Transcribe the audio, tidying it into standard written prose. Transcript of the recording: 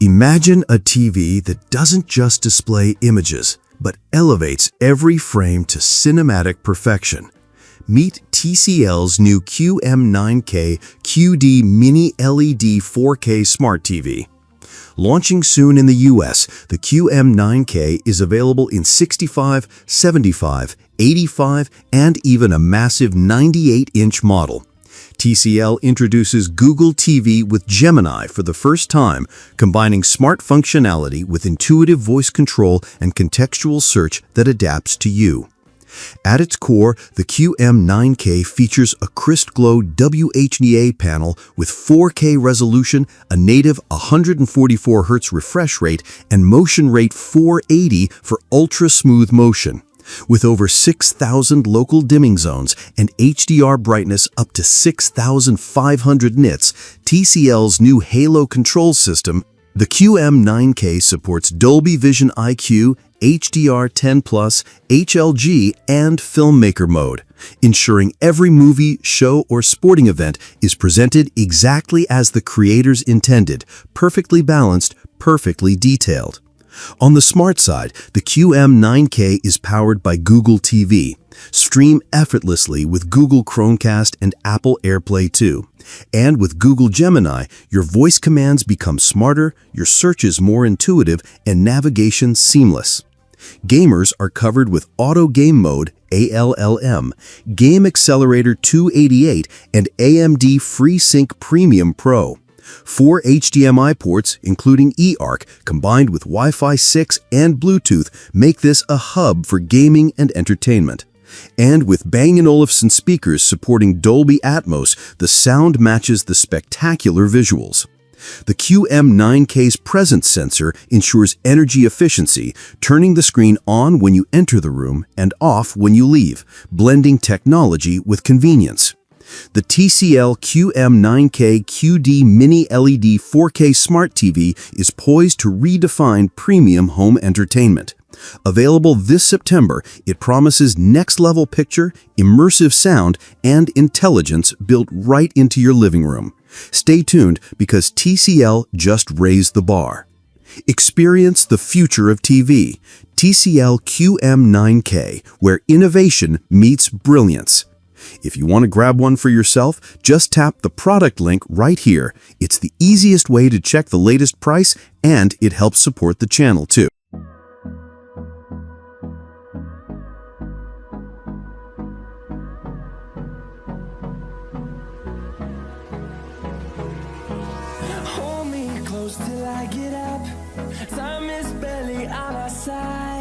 Imagine a TV that doesn't just display images, but elevates every frame to cinematic perfection. Meet TCL's new QM9K QD-Mini LED 4K Smart TV. Launching soon in the US, the QM9K is available in 65, 75, 85, and even a massive 98-inch model. TCL introduces Google TV with Gemini for the first time, combining smart functionality with intuitive voice control and contextual search that adapts to you. At its core, the QM9K features a CrystGlow WHVA panel with 4K resolution, a native 144 Hz refresh rate, and motion rate 480 for ultra-smooth motion. With over 6,000 local dimming zones and HDR brightness up to 6,500 nits, TCL's new Halo control system, the QM9K supports Dolby Vision IQ, HDR10+, HLG, and Filmmaker mode, ensuring every movie, show, or sporting event is presented exactly as the creators intended, perfectly balanced, perfectly detailed. On the smart side, the QM9K is powered by Google TV. Stream effortlessly with Google Chromecast and Apple AirPlay 2. And with Google Gemini, your voice commands become smarter, your searches more intuitive, and navigation seamless. Gamers are covered with Auto Game Mode, ALLM, Game Accelerator 288, and AMD FreeSync Premium Pro. 4 HDMI ports, including eARC, combined with Wi-Fi 6 and Bluetooth, make this a hub for gaming and entertainment. And with Bang Olufsen speakers supporting Dolby Atmos, the sound matches the spectacular visuals. The QM9K's presence sensor ensures energy efficiency, turning the screen on when you enter the room and off when you leave, blending technology with convenience. The TCL QM9K QD-Mini LED 4K Smart TV is poised to redefine premium home entertainment. Available this September, it promises next-level picture, immersive sound, and intelligence built right into your living room. Stay tuned because TCL just raised the bar. Experience the future of TV. TCL QM9K, where innovation meets brilliance. If you want to grab one for yourself, just tap the product link right here. It's the easiest way to check the latest price, and it helps support the channel too. Hold me close till I get up. Time is barely on our side.